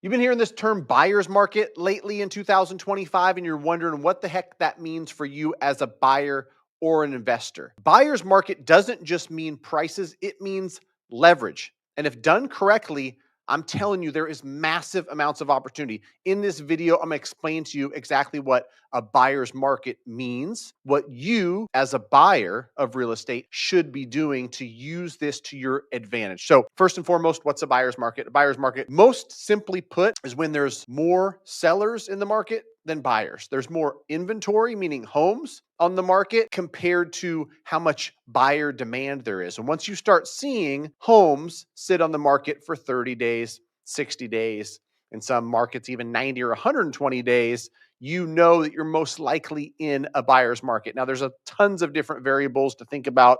You've been hearing this term buyer's market lately in 2025, and you're wondering what the heck that means for you as a buyer or an investor. Buyer's market doesn't just mean prices, it means leverage. And if done correctly, I'm telling you, there is massive amounts of opportunity. In this video, I'm going to explain to you exactly what a buyer's market means, what you as a buyer of real estate should be doing to use this to your advantage. So first and foremost, what's a buyer's market? A buyer's market, most simply put, is when there's more sellers in the market than buyers. There's more inventory, meaning homes on the market, compared to how much buyer demand there is. And once you start seeing homes sit on the market for 30 days, 60 days, in some markets even 90 or 120 days, you know that you're most likely in a buyer's market. Now, there's tons of different variables to think about.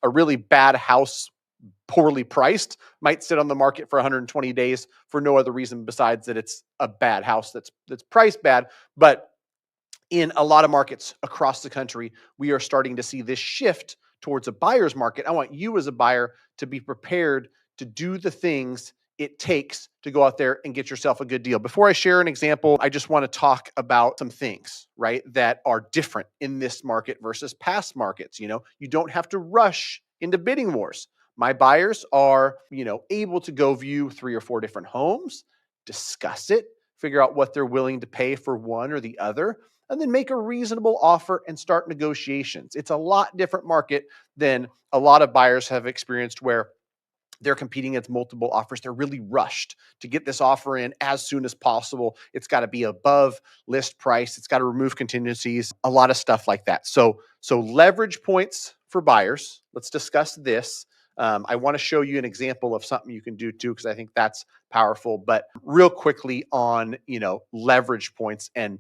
A really bad house, poorly priced, might sit on the market for 120 days for no other reason besides that it's a bad house that's priced bad. But in a lot of markets across the country, we are starting to see this shift towards a buyer's market. I want you as a buyer to be prepared to do the things it takes to go out there and get yourself a good deal. Before I share an example, I just want to talk about some things, right, that are different in this market versus past markets. You don't have to rush into bidding wars. My buyers are, able to go view 3 or 4 different homes, discuss it, figure out what they're willing to pay for one or the other, and then make a reasonable offer and start negotiations. It's a lot different market than a lot of buyers have experienced where they're competing against multiple offers. They're really rushed to get this offer in as soon as possible. It's got to be above list price. It's got to remove contingencies, a lot of stuff like that. So leverage points for buyers. Let's discuss this. I want to show you an example of something you can do too, because I think that's powerful. But real quickly on, leverage points and,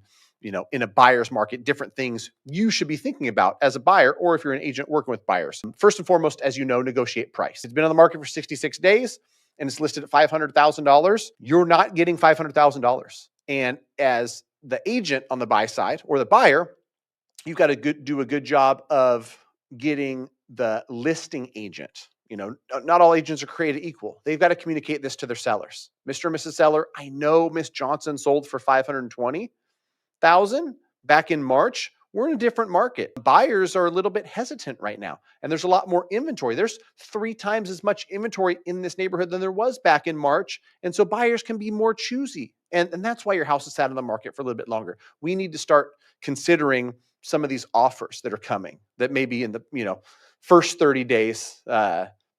in a buyer's market, different things you should be thinking about as a buyer, or if you're an agent working with buyers. First and foremost, as you know, negotiate price. It's been on the market for 66 days and it's listed at $500,000. You're not getting $500,000. And as the agent on the buy side or the buyer, you've got to do a good job of getting the listing agent. Not all agents are created equal. They've got to communicate this to their sellers. Mr. and Mrs. Seller, I know Miss Johnson sold for $520,000 back in March. We're in a different market. Buyers are a little bit hesitant right now, and there's a lot more inventory. There's 3 times as much inventory in this neighborhood than there was back in March, and so buyers can be more choosy. And that's why your house has sat on the market for a little bit longer. We need to start considering some of these offers that are coming that maybe in the first 30 days,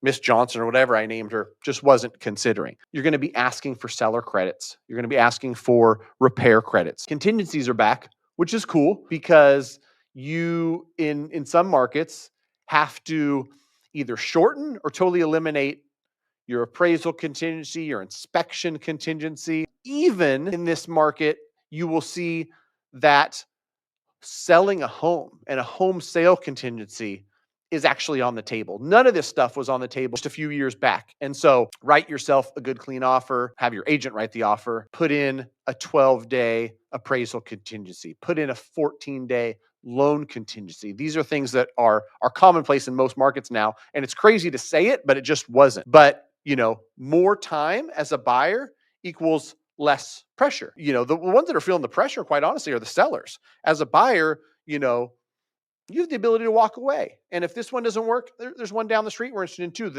Miss Johnson or whatever I named her just wasn't considering. You're going to be asking for seller credits. You're going to be asking for repair credits. Contingencies are back, which is cool because you in some markets have to either shorten or totally eliminate your appraisal contingency, your inspection contingency. Even in this market, you will see that selling a home and a home sale contingency is actually on the table. None of this stuff was on the table just a few years back. And so write yourself a good, clean offer, have your agent write the offer, put in a 12-day appraisal contingency, put in a 14-day loan contingency. These are things that are commonplace in most markets now. And it's crazy to say it, but it just wasn't. But, more time as a buyer equals less pressure. The ones that are feeling the pressure, quite honestly, are the sellers. As a buyer, you have the ability to walk away. And if this one doesn't work, there's one down the street we're interested in too.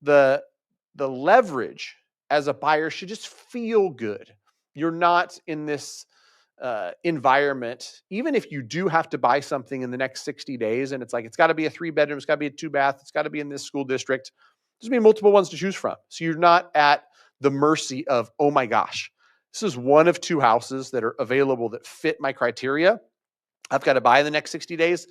The leverage as a buyer should just feel good. You're not in this environment, even if you do have to buy something in the next 60 days, and it's like, it's got to be a 3-bedroom, it's got to be a 2-bath, it's got to be in this school district. There's going to be multiple ones to choose from. So you're not at the mercy of, oh my gosh, this is one of 2 houses that are available that fit my criteria. I've got to buy in the next 60 days.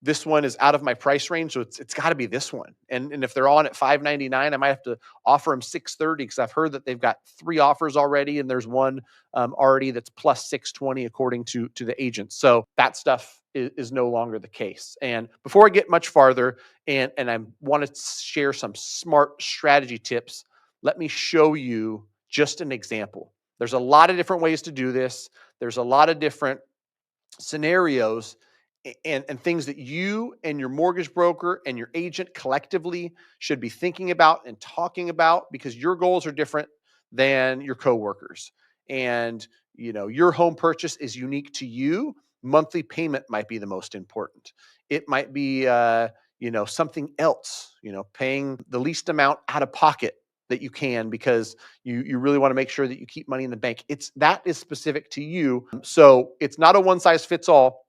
This one is out of my price range, so it's got to be this one. And if they're on at $599, I might have to offer them $630 because I've heard that they've got 3 offers already, and there's one already that's plus $620 according to the agent. So that stuff is no longer the case. And before I get much farther, and I want to share some smart strategy tips, let me show you just an example. There's a lot of different ways to do this. There's a lot of different scenarios and things that you and your mortgage broker and your agent collectively should be thinking about and talking about, because your goals are different than your coworkers. And, your home purchase is unique to you. Monthly payment might be the most important. It might be, something else, paying the least amount out of pocket that you can, because you really want to make sure that you keep money in the bank. That is specific to you. So it's not a one size fits all,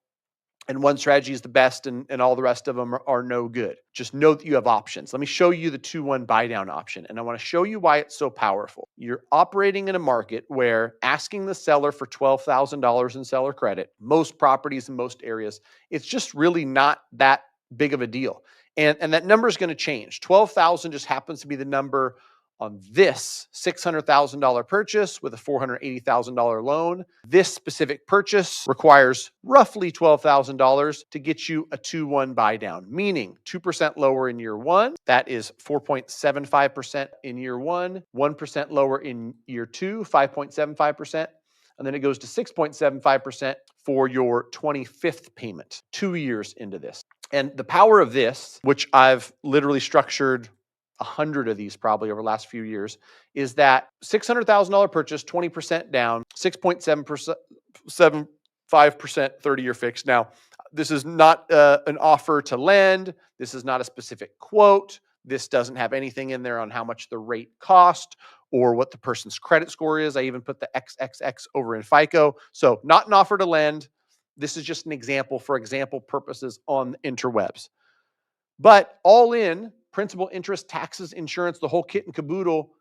and one strategy is the best, and all the rest of them are no good. Just know that you have options. Let me show you the 2-1 buy down option, and I want to show you why it's so powerful. You're operating in a market where asking the seller for $12,000 in seller credit, most properties in most areas, it's just really not that big of a deal. And that number is going to change. 12,000 just happens to be the number on this $600,000 purchase with a $480,000 loan. This specific purchase requires roughly $12,000 to get you a 2-1 buy down, meaning 2% lower in year one. That is 4.75% in year one, 1% lower in year two, 5.75%. And then it goes to 6.75% for your 25th payment, 2 years into this. And the power of this, which I've literally structured 100 of these probably over the last few years, is that $600,000 purchase, 20% down, 6.75% 30-year fixed. Now, this is not an offer to lend. This is not a specific quote. This doesn't have anything in there on how much the rate cost or what the person's credit score is. I even put the XXX over in FICO. So not an offer to lend. This is just an example for example purposes on interwebs. But all in, principal, interest, taxes, insurance, the whole kit and caboodle,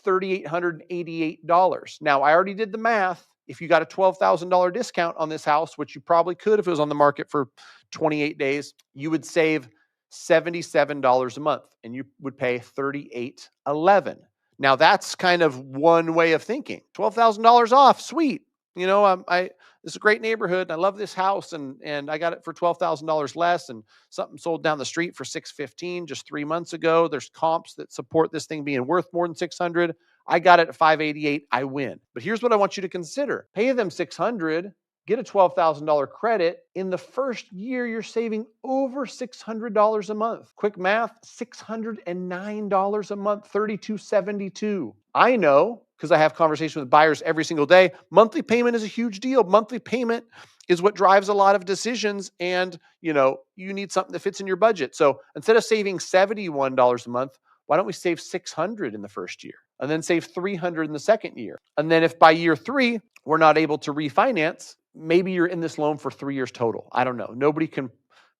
$3,888. Now, I already did the math. If you got a $12,000 discount on this house, which you probably could if it was on the market for 28 days, you would save $77 a month and you would pay $38.11. Now, that's kind of one way of thinking. $12,000 off, sweet. This is a great neighborhood, and I love this house, and I got it for $12,000 less, and something sold down the street for $615 just 3 months ago. There's comps that support this thing being worth more than $600. I got it at $588. I win. But here's what I want you to consider: pay them $600, get a $12,000 credit. In the first year, you're saving over $600 a month. Quick math: $609 a month, $3,272. I know, because I have conversations with buyers every single day, monthly payment is a huge deal. Monthly payment is what drives a lot of decisions, and you need something that fits in your budget. So instead of saving $71 a month, why don't we save $600 in the first year and then save $300 in the second year? And then if by year 3 we're not able to refinance, maybe you're in this loan for 3 years total. I don't know. Nobody can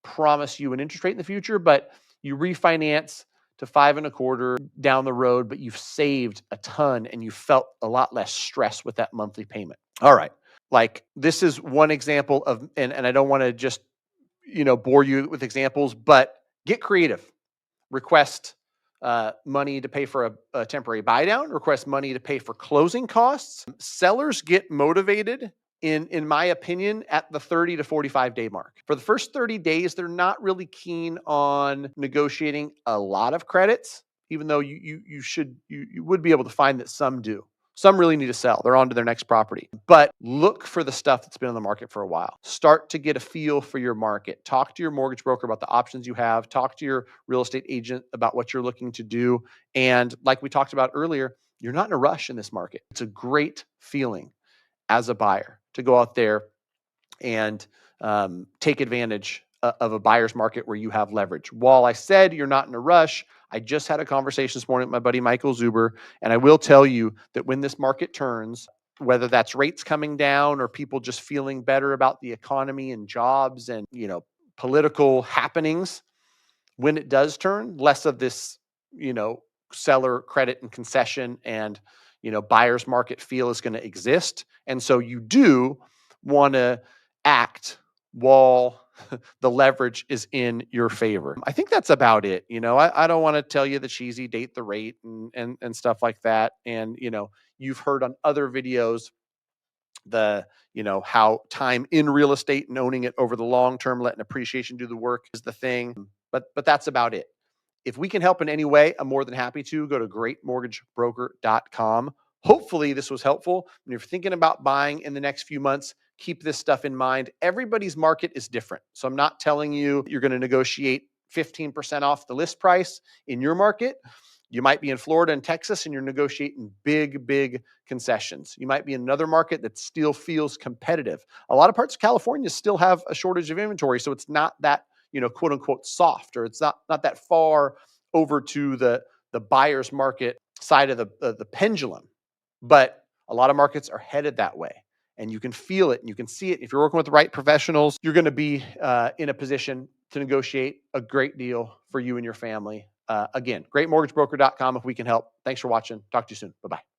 promise you an interest rate in the future, but you refinance to 5.25 down the road, but you've saved a ton and you felt a lot less stress with that monthly payment. All right. Like, this is one example of, and I don't want to just, bore you with examples, but get creative. Request money to pay for a temporary buy down, request money to pay for closing costs. Sellers get motivated, in my opinion, at the 30 to 45 day mark. For the first 30 days, they're not really keen on negotiating a lot of credits, even though you would be able to find that some do. Some really need to sell. They're on to their next property. But look for the stuff that's been on the market for a while. Start to get a feel for your market. Talk to your mortgage broker about the options you have. Talk to your real estate agent about what you're looking to do. And like we talked about earlier, you're not in a rush in this market. It's a great feeling as a buyer to go out there and take advantage of a buyer's market where you have leverage. While I said you're not in a rush, I just had a conversation this morning with my buddy Michael Zuber, and I will tell you that when this market turns, whether that's rates coming down or people just feeling better about the economy and jobs and political happenings, when it does turn, less of this seller credit and concession and buyer's market feel is going to exist. And so you do want to act while the leverage is in your favor. I think that's about it. I don't want to tell you the cheesy date the rate and stuff like that. And you've heard on other videos how time in real estate and owning it over the long term, letting appreciation do the work is the thing. But that's about it. If we can help in any way, I'm more than happy to. Go to greatmortgagebroker.com. Hopefully this was helpful. When you're thinking about buying in the next few months, keep this stuff in mind. Everybody's market is different. So I'm not telling you you're going to negotiate 15% off the list price in your market. You might be in Florida and Texas and you're negotiating big, big concessions. You might be in another market that still feels competitive. A lot of parts of California still have a shortage of inventory, so it's not that, quote unquote soft, or it's not that far over to the buyer's market side of the pendulum. But a lot of markets are headed that way, and you can feel it and you can see it. If you're working with the right professionals, you're going to be in a position to negotiate a great deal for you and your family. Again, greatmortgagebroker.com if we can help. Thanks for watching. Talk to you soon. Bye-bye.